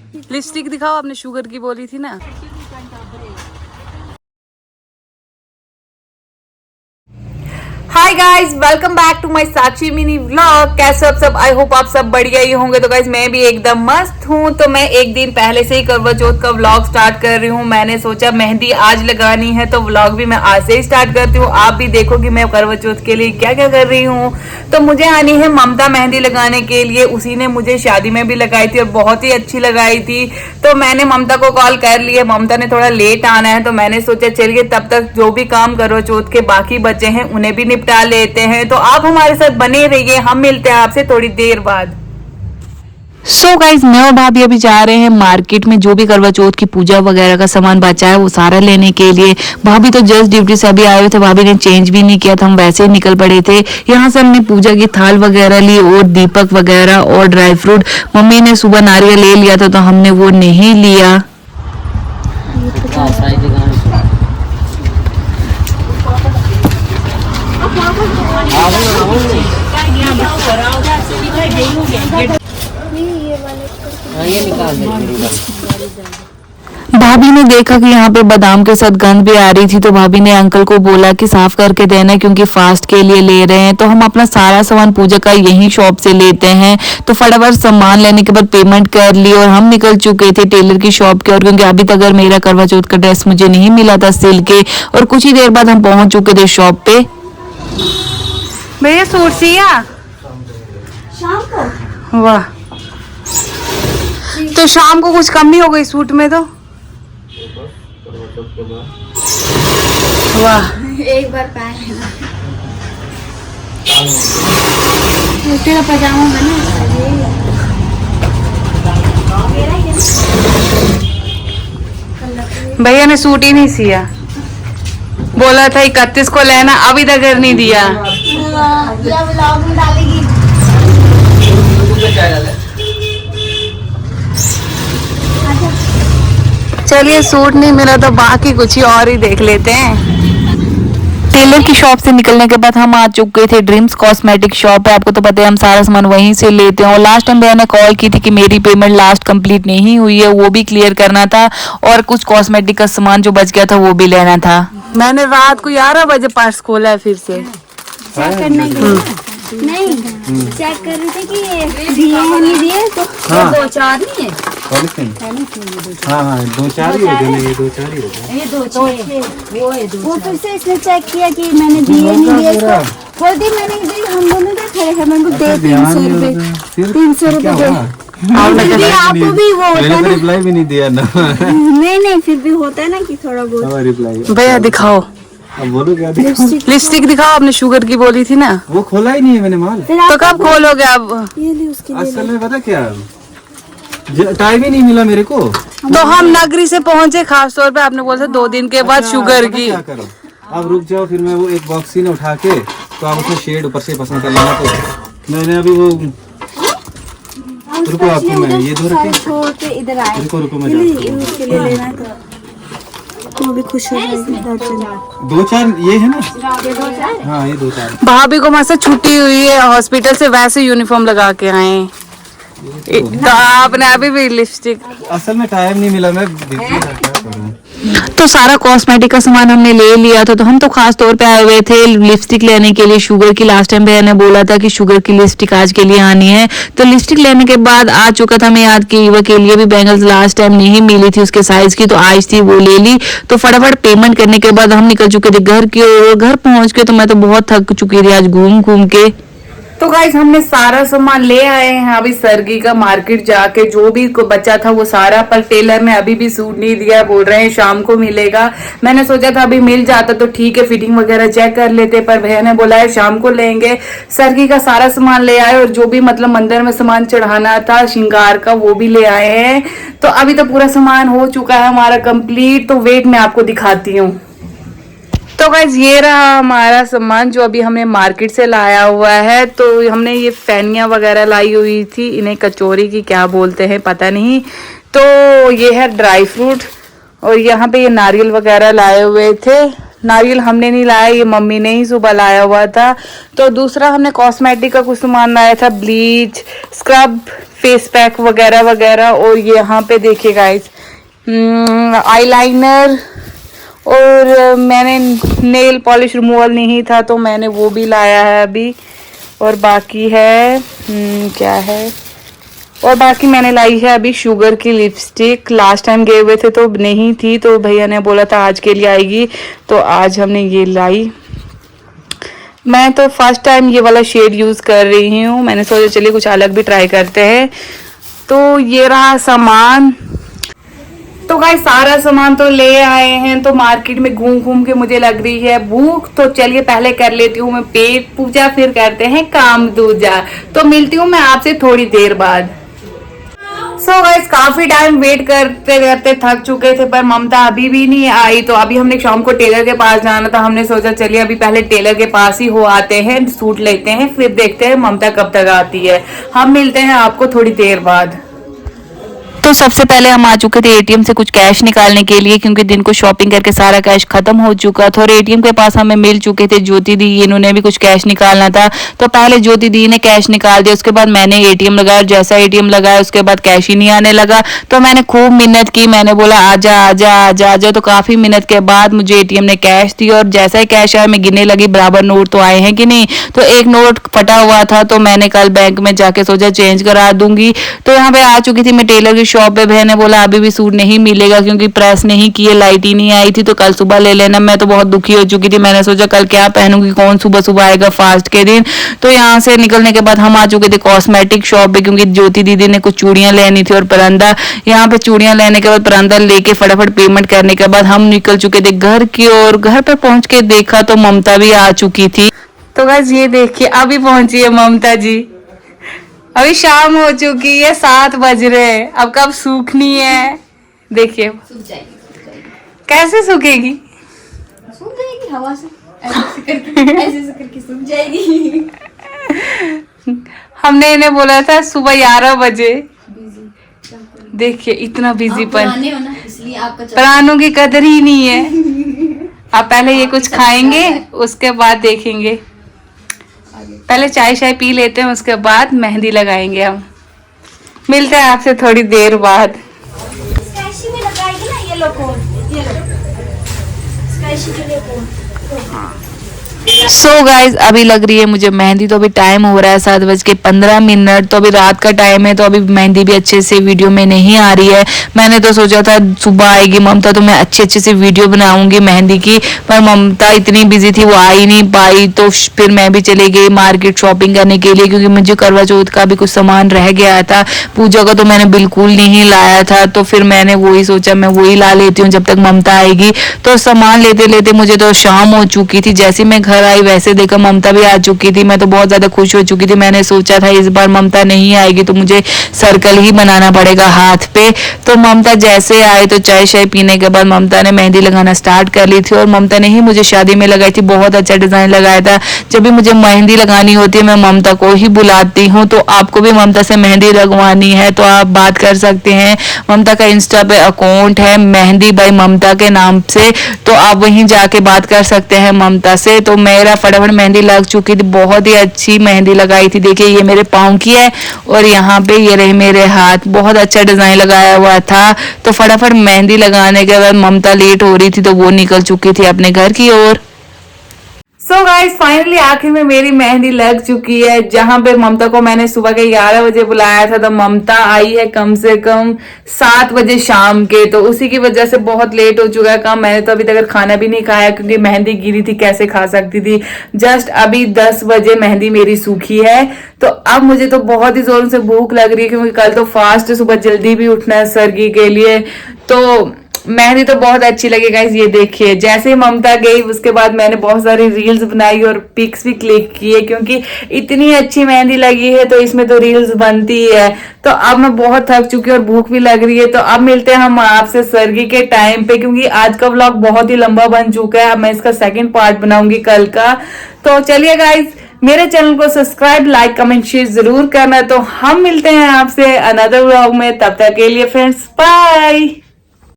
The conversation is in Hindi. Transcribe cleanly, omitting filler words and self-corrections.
लिपस्टिक दिखाओ, आपने शुगर की बोली थी ना। Hi guys, welcome back to my Sakshi mini vlog. कैसे आप सब? आई होप आप सब बढ़िया ही होंगे। तो गाइस मैं भी एकदम मस्त हूँ। तो मैं एक दिन पहले से ही करवा चौथ का व्लॉग स्टार्ट कर रही हूँ। मैंने सोचा मेहंदी आज लगानी है तो व्लॉग भी मैं आज से ही स्टार्ट करती हूँ। आप भी देखो कि मैं करवा चौथ के लिए क्या क्या कर रही हूँ। तो मुझे आनी है ममता मेहंदी लगाने के लिए। उसी ने मुझे शादी में भी लगाई थी और बहुत ही अच्छी लगाई थी। तो मैंने ममता को कॉल कर लिया। ममता ने थोड़ा लेट आना है तो मैंने सोचा चलिए तब तक जो भी काम करवा चौथ के बाकी बचे हैं उन्हें भी निपटा लेते हैं। तो आप हमारे साथ बने रहिए, हम मिलते हैं आपसे थोड़ी देर बाद। सो गाइज मैं और भाभी अभी जा रहे हैं मार्केट में। जो भी करवा चौथ की पूजा वगैरह का सामान बचा है वो सारा लेने के लिए। भाभी तो जस्ट ड्यूटी से अभी आए हुए थे, भाभी ने चेंज भी नहीं किया था, हम वैसे ही निकल पड़े थे। यहाँ से हमने पूजा की थाल वगैरह ली और दीपक वगैरह और ड्राई फ्रूट। मम्मी ने सुबह नारियल ले लिया था तो हमने वो नहीं लिया। भाभी ने देखा कि यहाँ पे बादाम के साथ गंध भी आ रही थी तो भाभी ने अंकल को बोला कि साफ करके देना क्योंकि फास्ट के लिए ले रहे हैं। तो हम अपना सारा सामान पूजा का यही शॉप से लेते हैं। तो फटाफट सामान लेने के बाद पेमेंट कर ली और हम निकल चुके थे टेलर की शॉप के। और क्योंकि अभी तक अगर मेरा करवा चौथ का ड्रेस मुझे नहीं मिला था सिल के, और कुछ ही देर बाद हम पहुंच चुके थे शॉप पे। भैया सूट सिया शाम को? वाह, तो शाम को कुछ कमी हो गई सूट में तो। वाह, एक बार पहनना। तेरा पजामा बना भैया ने सूट ही नहीं सिया। बोला था 31 को लेना, अभी तक घर नहीं दिया। व्लॉग में डालेगी। चलिए सूट नहीं मिला तो बाकी कुछ ही और ही देख लेते हैं। टेलर की शॉप से निकलने के बाद हम आ चुके थे ड्रीम्स कॉस्मेटिक शॉप है। आपको तो पता है हम सारा सामान वहीं से लेते हैं। और लास्ट टाइम भैया ने कॉल की थी कि मेरी पेमेंट लास्ट कंप्लीट नहीं हुई है, वो भी क्लियर करना था और कुछ कॉस्मेटिक का सामान जो बच गया था वो भी लेना था। मैंने रात को 11 बजे पर्स खोला है फिर से। चेक करने के लिए नहीं चेक कर रहे थे कि दिए हैं नहीं दिए तो हाँ। 2-4 नहीं है। हाँ 2-4 ही हो गए। ये 2-4 ही हो गए। ये 2-6 वो फिर से इसने चेक किया कि मैंने दिए नहीं दिए इसको। बोलती मैंने दी, हम दोनों क्या खड़े हैं, मैंने को दे 300 रुपए 300 रुपए दे। आपको भी वो होता है ना, रिप्लाई भी नहीं दिया ना। नहीं फिर भी होता है ना कि थोड़ा बहुत रिप्लाई। भैया दिखाओ, अब बोलो क्या लिपस्टिक दिखाओ, आपने शुगर की बोली थी ना। वो खोला ही नहीं है मैंने माल। तो कब खोलोगे आप? ये ले उसके लिए। असल में पता क्या, टाइम ही नहीं मिला मेरे को। तो हम नगरी से पहुंचे, खास तौर पे आपने बोला था 2 दिन के बाद शुगर की। क्या करो, अब रुक जाओ, फिर मैं वो एक बॉक्स ही ना उठा के तो आप उसमें शेड ऊपर से पसंद कर लेना। तो मैंने अभी वो रुको, आपको मैं ये दो रखे छोड़ के इधर आए। रुको मैं जाता हूं। उसके लिए लेना तो वो भी खुश हो जाएगी। 2-4 ये है ना। हाँ ये 2-4। भाभी को मस्त छुट्टी हुई है हॉस्पिटल से, वैसे यूनिफॉर्म लगा के आए। तो आपने अभी भी लिपस्टिक। असल में टाइम नहीं मिला, मैं बिजी था, क्या करूं। तो सारा कॉस्मेटिक का सामान हमने ले लिया था। तो हम तो खास तौर पे आए हुए थे लिपस्टिक लेने के लिए शुगर की। लास्ट टाइम भैया ने बोला था कि शुगर की लिपस्टिक आज के लिए आनी है। तो लिपस्टिक लेने के बाद आ चुका था मैं याद की ईवा के लिए भी बैंगल्स लास्ट टाइम नहीं मिली थी उसके साइज की, तो आज थी वो ले ली। तो फटाफट पेमेंट करने के बाद हम निकल चुके थे घर की ओर। घर पहुंच के तो मैं तो बहुत थक चुकी थी आज घूम घूम के। तो गाइस हमने सारा सामान ले आए हैं अभी सरगी का मार्केट जाके। जो भी बचा था वो सारा, पर टेलर ने अभी भी सूट नहीं दिया, बोल रहे हैं शाम को मिलेगा। मैंने सोचा था अभी मिल जाता तो ठीक है, फिटिंग वगैरह चेक कर लेते, पर भैया ने बोला है शाम को लेंगे। सरगी का सारा सामान ले आए और जो भी मतलब मंदिर में सामान चढ़ाना था श्रृंगार का वो भी ले आए हैं। तो अभी तो पूरा सामान हो चुका है हमारा कंप्लीट। तो वेट मैं आपको दिखाती हूँ। तो गाइस ये रहा हमारा सामान जो अभी हमने मार्केट से लाया हुआ है। तो हमने ये फैनियाँ वगैरह लाई हुई थी, इन्हें कचौरी की क्या बोलते हैं पता नहीं। तो ये है ड्राई फ्रूट और यहाँ पे ये नारियल वगैरह लाए हुए थे। नारियल हमने नहीं लाया, ये मम्मी ने ही सुबह लाया हुआ था। तो दूसरा हमने कॉस्मेटिक का कुछ सामान लाया था, ब्लीच, स्क्रब, फेस पैक वगैरह वगैरह। और यहाँ पे देखिए गाइस आईलाइनर, और मैंने नेल पॉलिश रिमूवल नहीं था तो मैंने वो भी लाया है अभी। और बाकी है क्या है, और बाकी मैंने लाई है अभी शुगर की लिपस्टिक। लास्ट टाइम गए हुए थे तो नहीं थी, तो भैया ने बोला था आज के लिए आएगी, तो आज हमने ये लाई। मैं तो फर्स्ट टाइम ये वाला शेड यूज़ कर रही हूँ, मैंने सोचा चलिए कुछ अलग भी ट्राई करते हैं। तो ये रहा सामान। तो गाइस सारा सामान तो ले आए हैं, तो मार्केट में घूम घूम के मुझे लग रही है भूख, तो चलिए पहले कर लेती हूँ मैं पेट पूजा, फिर करते हैं काम दूजा। तो मिलती हूँ मैं आपसे थोड़ी देर बाद। सो गाइस काफी टाइम वेट करते करते थक चुके थे, पर ममता अभी भी नहीं आई। तो अभी हमने शाम को टेलर के पास जाना था, हमने सोचा चलिए अभी पहले टेलर के पास ही हो आते हैं, सूट लेते हैं, फिर देखते हैं ममता कब तक आती है। हम मिलते हैं आपको थोड़ी देर बाद। तो सबसे पहले हम आ चुके थे एटीएम से कुछ कैश निकालने के लिए, क्योंकि दिन को शॉपिंग करके सारा कैश खत्म हो चुका था। और एटीएम के पास हमें मिल चुके थे ज्योति दी, इन्होंने भी कुछ कैश निकालना था। तो पहले ज्योति दी ने कैश निकाल दिया, उसके बाद मैंने एटीएम लगाया। जैसा एटीएम लगाया उसके बाद कैश ही नहीं आने लगा, तो मैंने खूब मिन्नत की, मैंने बोला आजा आजा आजा आजा। तो काफी मिन्नत के बाद मुझे एटीएम ने कैश दी, और जैसा ही कैश आया मैं गिनने लगी बराबर नोट तो आए हैं कि नहीं। तो एक नोट फटा हुआ था, तो मैंने कल बैंक में जाके सोचा चेंज करा दूंगी। तो यहाँ पे आ चुकी थी मैं टेलर की शॉप पे। भैया ने बोला अभी भी सूट नहीं मिलेगा क्योंकि प्रेस नहीं किए, लाइट ही नहीं आई थी, तो कल सुबह ले लेना। मैं तो बहुत दुखी हो चुकी थी, मैंने सोचा कल क्या पहनूंगी, कौन सुबह सुबह आएगा फास्ट के दिन। तो यहाँ से निकलने के बाद हम आ चुके थे कॉस्मेटिक शॉप पे, क्योंकि ज्योति दीदी ने कुछ चूड़ियां लेनी थी और परंदा। यहाँ पे चूड़ियां लेने के बाद परंदा लेके फटाफट पेमेंट करने के बाद हम निकल चुके थे घर की ओर। घर पे पहुंच के देखा तो ममता भी आ चुकी थी। तो बस ये देखिए अभी पहुंची है ममता जी। अभी शाम हो चुकी है, 7 बज रहे हैं, अब कब सूखनी है देखिए। सूख जाएगी। कैसे सूखेगी? सूख जाएगी हवा से, ऐसे करके सूख जाएगी। हमने इन्हें बोला था सुबह 11 बजे। देखिए इतना बिजी पुराने हो ना, इसलिए आपका प्राणों की कदर ही नहीं है। अब पहले ये कुछ खाएंगे, उसके बाद देखेंगे। पहले चाय शाय पी लेते हैं, उसके बाद मेहंदी लगाएंगे। हम मिलते हैं आपसे थोड़ी देर बाद। स्काइशी में लगाएगी ना, ये लो कोन, ये लो स्काइशी के लिए कोन। सो गाइज अभी लग रही है मुझे मेहंदी। तो अभी टाइम हो रहा है 7:15। तो अभी रात का टाइम है, तो अभी मेहंदी भी अच्छे से वीडियो में नहीं आ रही है। मैंने तो सोचा था सुबह आएगी ममता तो मैं अच्छे से वीडियो बनाऊंगी मेहंदी की, पर ममता इतनी बिजी थी वो आ ही नहीं पाई। तो फिर मैं भी चली गई मार्केट शॉपिंग करने के लिए, क्योंकि मुझे करवा चौथ का भी कुछ सामान रह गया था। पूजा का तो मैंने बिल्कुल नहीं लाया था, तो फिर मैंने वही सोचा मैं वही ला लेती हूँ जब तक ममता आएगी। तो सामान लेते लेते मुझे तो शाम हो चुकी थी। जैसे मैं घर आई वैसे देखा ममता भी आ चुकी थी। मैं तो बहुत ज्यादा खुश हो चुकी थी। मैंने सोचा था इस बार ममता नहीं आएगी तो मुझे सर्कल ही बनाना पड़ेगा हाथ पे। तो ममता जैसे आई तो चाय शाय पीने के बाद ममता ने मेहंदी लगाना स्टार्ट कर ली थी। और ममता ने ही मुझे शादी में लगाई थी, बहुत अच्छा डिजाइन लगाया था। जब भी मुझे मेहंदी लगानी होती है मैं ममता को ही बुलाती हूँ। तो आपको भी ममता से मेहंदी लगवानी है तो आप बात कर सकते हैं। ममता का इंस्टा पे अकाउंट है मेहंदी बाई ममता के नाम से, तो आप वहीं जाके बात कर सकते हैं ममता से। तो मेरा फटाफट मेहंदी लग चुकी थी, बहुत ही अच्छी मेहंदी लगाई थी। देखिए ये मेरे पाँव की है और यहाँ पे ये रहे मेरे हाथ, बहुत अच्छा डिजाइन लगाया हुआ था। तो फटाफट मेहंदी लगाने के बाद ममता लेट हो रही थी तो वो निकल चुकी थी अपने घर की ओर। सो गाइस फाइनली आखिर में मेरी मेहंदी लग चुकी है। जहां पे ममता को मैंने सुबह के 11 बजे बुलाया था तो ममता आई है कम से कम 7 बजे शाम के। तो उसी की वजह से बहुत लेट हो चुका है काम। मैंने तो अभी तक खाना भी नहीं खाया क्योंकि मेहंदी गिरी थी, कैसे खा सकती थी। जस्ट अभी 10 बजे मेहंदी मेरी सूखी है। तो अब मुझे तो बहुत ही जोरों से भूख लग रही है क्योंकि कल तो फास्ट सुबह जल्दी भी उठना है सरगी के लिए। तो मेहंदी तो बहुत अच्छी लगी गाइस। ये देखिए जैसे ही ममता गई उसके बाद मैंने बहुत सारी रील्स बनाई और पिक्स भी क्लिक किए क्योंकि इतनी अच्छी मेहंदी लगी है तो इसमें तो रील्स बनती ही है। तो अब मैं बहुत थक चुकी हूँ और भूख भी लग रही है। तो अब मिलते हैं हम आपसे सरगी के टाइम पे, क्योंकि आज का व्लॉग बहुत ही लंबा बन चुका है। अब मैं इसका सेकेंड पार्ट बनाऊंगी कल का। तो चलिए गाइस मेरे चैनल को सब्सक्राइब, लाइक, कमेंट, शेयर जरूर करना। तो हम मिलते हैं आपसे अनदर व्लॉग में, तब तक के लिए फ्रेंड्स बाय।